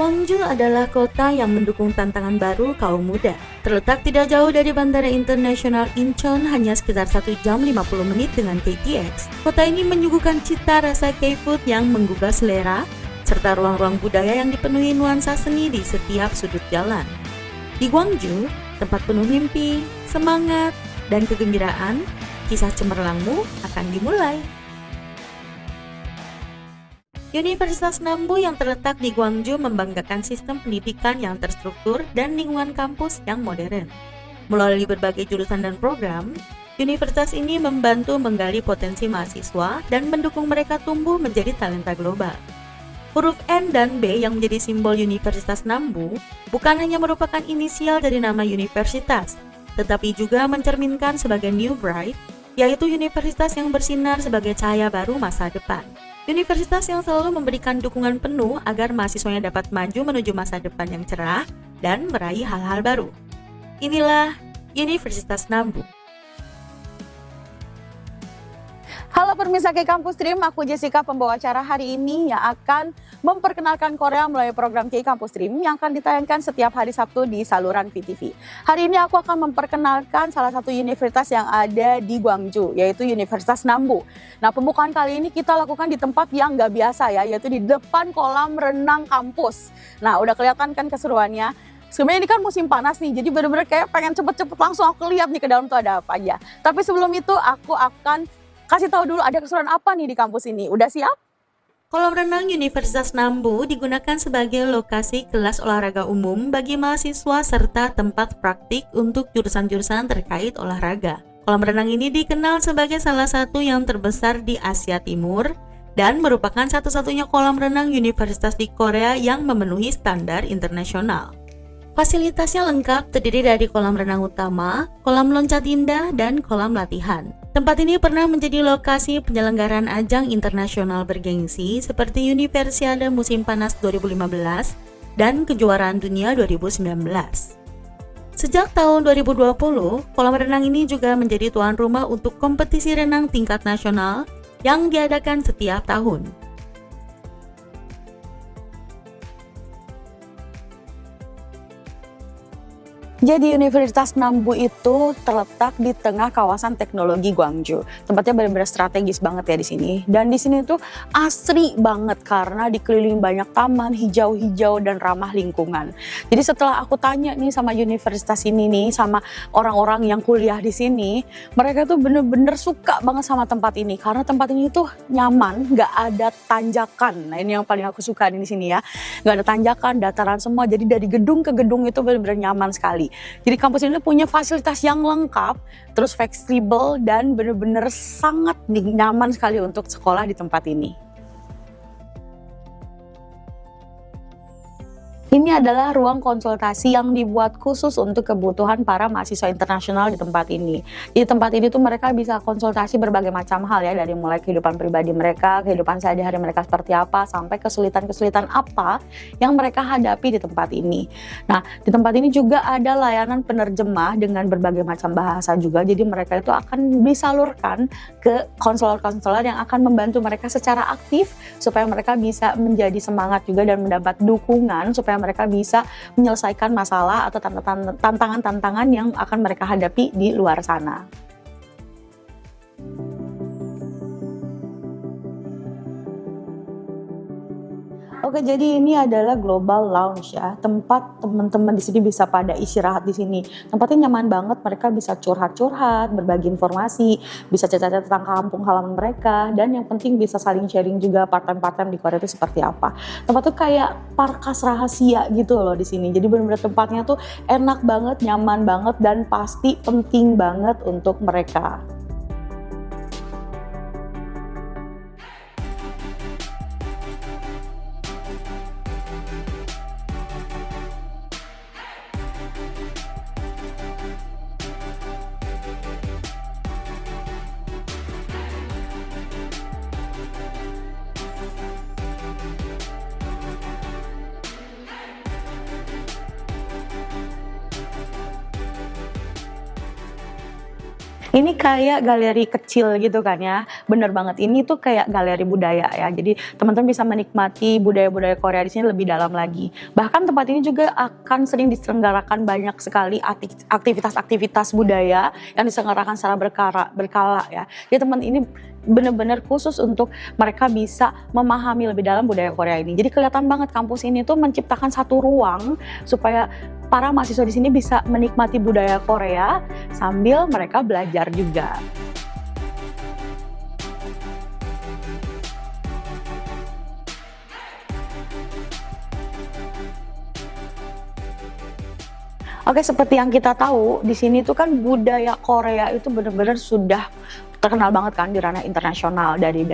Gwangju adalah kota yang mendukung tantangan baru kaum muda. Terletak tidak jauh dari Bandara Internasional Incheon, hanya sekitar 1 jam 50 menit dengan KTX. Kota ini menyuguhkan cita rasa K-food yang menggugah selera, serta ruang-ruang budaya yang dipenuhi nuansa seni di setiap sudut jalan. Di Gwangju, tempat penuh mimpi, semangat, dan kegembiraan, kisah cemerlangmu akan dimulai. Universitas Nambu yang terletak di Gwangju membanggakan sistem pendidikan yang terstruktur dan lingkungan kampus yang modern. Melalui berbagai jurusan dan program, universitas ini membantu menggali potensi mahasiswa dan mendukung mereka tumbuh menjadi talenta global. Huruf N dan B yang menjadi simbol Universitas Nambu bukan hanya merupakan inisial dari nama universitas, tetapi juga mencerminkan sebagai New Bright, yaitu universitas yang bersinar sebagai cahaya baru masa depan. Universitas yang selalu memberikan dukungan penuh agar mahasiswanya dapat maju menuju masa depan yang cerah dan meraih hal-hal baru. Inilah Universitas Nambu. Halo pemirsa K Kampus Dream, aku Jessica, pembawa acara hari ini yang akan memperkenalkan Korea melalui program K Kampus Dream yang akan ditayangkan setiap hari Sabtu di saluran VTV. Hari ini aku akan memperkenalkan salah satu universitas yang ada di Gwangju, yaitu Universitas Nambu. Nah, pembukaan kali ini kita lakukan di tempat yang nggak biasa ya, yaitu di depan kolam renang kampus. Nah, udah kelihatan kan keseruannya? Sebenarnya ini kan musim panas nih, jadi bener-bener kayak pengen cepet-cepet langsung aku lihat nih ke dalam tuh ada apa aja. Tapi sebelum itu aku akan kasih tahu dulu ada keseruan apa nih di kampus ini. Udah siap? Kolam renang Universitas Nambu digunakan sebagai lokasi kelas olahraga umum bagi mahasiswa serta tempat praktik untuk jurusan-jurusan terkait olahraga. Kolam renang ini dikenal sebagai salah satu yang terbesar di Asia Timur dan merupakan satu-satunya kolam renang universitas di Korea yang memenuhi standar internasional. Fasilitasnya lengkap, terdiri dari kolam renang utama, kolam loncat indah, dan kolam latihan. Tempat ini pernah menjadi lokasi penyelenggaraan ajang internasional bergengsi seperti Universiade Musim Panas 2015 dan Kejuaraan Dunia 2019. Sejak tahun 2020, kolam renang ini juga menjadi tuan rumah untuk kompetisi renang tingkat nasional yang diadakan setiap tahun. Jadi Universitas Nambu itu terletak di tengah kawasan teknologi Gwangju. Tempatnya benar-benar strategis banget ya di sini. Dan di sini tuh asri banget karena dikelilingi banyak taman hijau-hijau dan ramah lingkungan. Jadi setelah aku tanya nih sama universitas ini nih, sama orang-orang yang kuliah di sini, mereka tuh bener-bener suka banget sama tempat ini karena tempat ini tuh nyaman, nggak ada tanjakan. Nah, ini yang paling aku suka di sini ya, nggak ada tanjakan, dataran semua. Jadi dari gedung ke gedung itu benar-benar nyaman sekali. Jadi kampus ini punya fasilitas yang lengkap, terus fleksibel dan benar-benar sangat nyaman sekali untuk sekolah di tempat ini. Ini adalah ruang konsultasi yang dibuat khusus untuk kebutuhan para mahasiswa internasional di tempat ini. Di tempat ini tuh mereka bisa konsultasi berbagai macam hal ya, dari mulai kehidupan pribadi mereka, kehidupan sehari-hari mereka seperti apa, sampai kesulitan-kesulitan apa yang mereka hadapi di tempat ini. Nah, di tempat ini juga ada layanan penerjemah dengan berbagai macam bahasa juga, jadi mereka itu akan disalurkan ke konselor-konselor yang akan membantu mereka secara aktif supaya mereka bisa menjadi semangat juga dan mendapat dukungan supaya mereka bisa menyelesaikan masalah atau tantangan-tantangan yang akan mereka hadapi di luar sana. Oke, jadi ini adalah Global Lounge ya, tempat teman-teman di sini bisa pada istirahat di sini. Tempatnya nyaman banget, mereka bisa curhat-curhat, berbagi informasi, bisa cerita-cerita tentang kampung halaman mereka, dan yang penting bisa saling sharing juga part-time di Korea itu seperti apa. Tempat tuh kayak markas rahasia gitu loh di sini. Jadi benar-benar tempatnya tuh enak banget, nyaman banget, dan pasti penting banget untuk mereka. Ini kayak galeri kecil gitu kan ya, bener banget, ini tuh kayak galeri budaya ya, jadi teman-teman bisa menikmati budaya-budaya Korea di sini lebih dalam lagi. Bahkan tempat ini juga akan sering diselenggarakan banyak sekali aktivitas-aktivitas budaya yang diselenggarakan secara berkala ya. Jadi teman ini bener-bener khusus untuk mereka bisa memahami lebih dalam budaya Korea ini. Jadi kelihatan banget kampus ini tuh menciptakan satu ruang supaya para mahasiswa di sini bisa menikmati budaya Korea sambil mereka belajar juga. Oke, seperti yang kita tahu, di sini tuh kan budaya Korea itu benar-benar sudah terkenal banget kan di ranah internasional, dari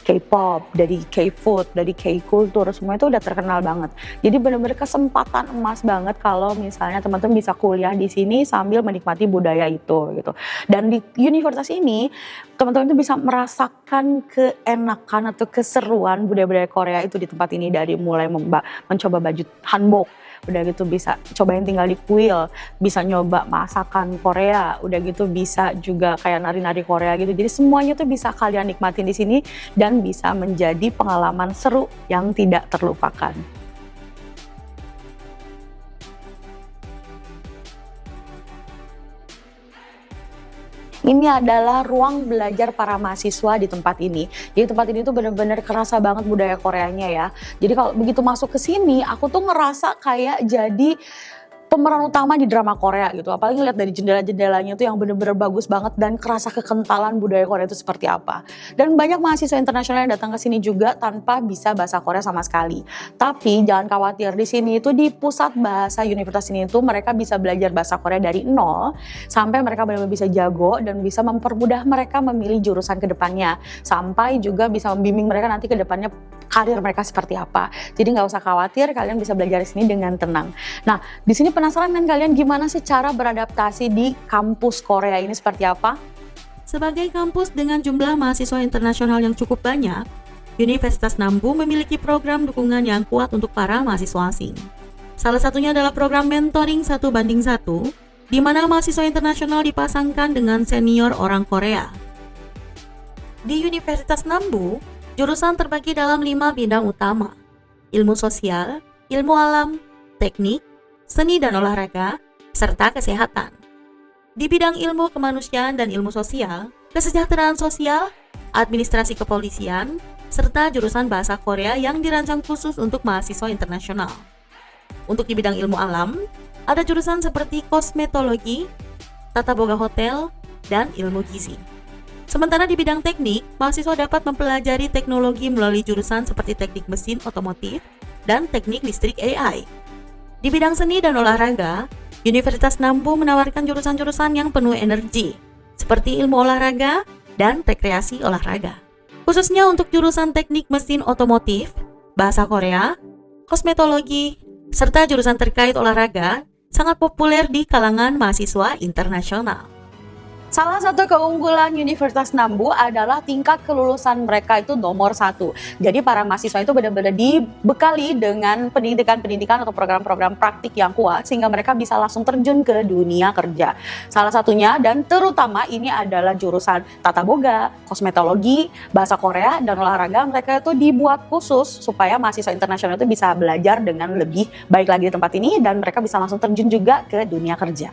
K-pop, dari K-food, dari K-kultur, semua itu udah terkenal banget. Jadi benar-benar kesempatan emas banget kalau misalnya teman-teman bisa kuliah di sini sambil menikmati budaya itu gitu. Dan di universitas ini teman-teman itu bisa merasakan keenakan atau keseruan budaya-budaya Korea itu di tempat ini, dari mulai mencoba baju hanbok, udah gitu bisa cobain tinggal di kuil, bisa nyoba masakan Korea, udah gitu bisa juga kayak nari-nari Korea gitu. Jadi semuanya tuh bisa kalian nikmatin di sini dan bisa menjadi pengalaman seru yang tidak terlupakan. Ini adalah ruang belajar para mahasiswa di tempat ini. Jadi tempat ini tuh bener-bener kerasa banget budaya Koreanya ya. Jadi kalau begitu masuk ke sini, aku tuh ngerasa kayak jadi pemeran utama di drama Korea gitu. Apalagi lihat dari jendela-jendelanya tuh yang bener-bener bagus banget dan kerasa kekentalan budaya Korea itu seperti apa. Dan banyak mahasiswa internasional yang datang ke sini juga tanpa bisa bahasa Korea sama sekali. Tapi jangan khawatir, di sini itu di pusat bahasa universitas ini itu mereka bisa belajar bahasa Korea dari nol sampai mereka benar-benar bisa jago dan bisa mempermudah mereka memilih jurusan ke depannya. Sampai juga bisa membimbing mereka nanti ke depannya karir mereka seperti apa. Jadi nggak usah khawatir, kalian bisa belajar di sini dengan tenang. Nah, di sini penasaran kan kalian gimana sih cara beradaptasi di kampus Korea ini seperti apa? Sebagai kampus dengan jumlah mahasiswa internasional yang cukup banyak, Universitas Nambu memiliki program dukungan yang kuat untuk para mahasiswa asing. Salah satunya adalah program mentoring 1:1, di mana mahasiswa internasional dipasangkan dengan senior orang Korea. Di Universitas Nambu, jurusan terbagi dalam 5 bidang utama: ilmu sosial, ilmu alam, teknik, seni dan olahraga, serta kesehatan. Di bidang ilmu kemanusiaan dan ilmu sosial, kesejahteraan sosial, administrasi kepolisian, serta jurusan bahasa Korea yang dirancang khusus untuk mahasiswa internasional. Untuk di bidang ilmu alam, ada jurusan seperti kosmetologi, tata boga hotel, dan ilmu gizi. Sementara di bidang teknik, mahasiswa dapat mempelajari teknologi melalui jurusan seperti teknik mesin otomotif dan teknik listrik AI. Di bidang seni dan olahraga, Universitas Nambu menawarkan jurusan-jurusan yang penuh energi, seperti ilmu olahraga dan rekreasi olahraga. Khususnya untuk jurusan teknik mesin otomotif, bahasa Korea, kosmetologi, serta jurusan terkait olahraga sangat populer di kalangan mahasiswa internasional. Salah satu keunggulan Universitas Nambu adalah tingkat kelulusan mereka itu nomor 1. Jadi para mahasiswa itu benar-benar dibekali dengan pendidikan-pendidikan atau program-program praktik yang kuat sehingga mereka bisa langsung terjun ke dunia kerja. Salah satunya dan terutama ini adalah jurusan tata boga, kosmetologi, bahasa Korea, dan olahraga. Mereka itu dibuat khusus supaya mahasiswa internasional itu bisa belajar dengan lebih baik lagi di tempat ini dan mereka bisa langsung terjun juga ke dunia kerja.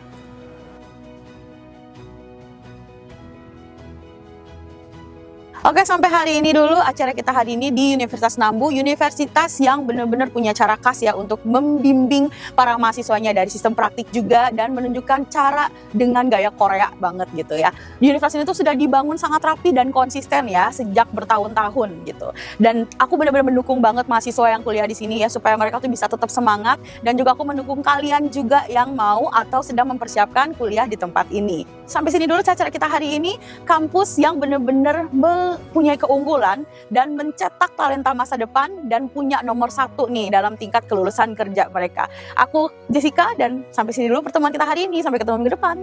Oke, sampai hari ini dulu acara kita hari ini di Universitas Nambu, universitas yang benar-benar punya cara khas ya untuk membimbing para mahasiswanya dari sistem praktik juga dan menunjukkan cara dengan gaya Korea banget gitu ya. Universitas ini tuh sudah dibangun sangat rapi dan konsisten ya sejak bertahun-tahun gitu. Dan aku benar-benar mendukung banget mahasiswa yang kuliah di sini ya supaya mereka tuh bisa tetap semangat, dan juga aku mendukung kalian juga yang mau atau sedang mempersiapkan kuliah di tempat ini. Sampai sini dulu acara kita hari ini, kampus yang benar-benar punya keunggulan dan mencetak talenta masa depan dan punya nomor 1 nih dalam tingkat kelulusan kerja mereka. Aku Jessica dan sampai sini dulu pertemuan kita hari ini. Sampai ketemu minggu depan.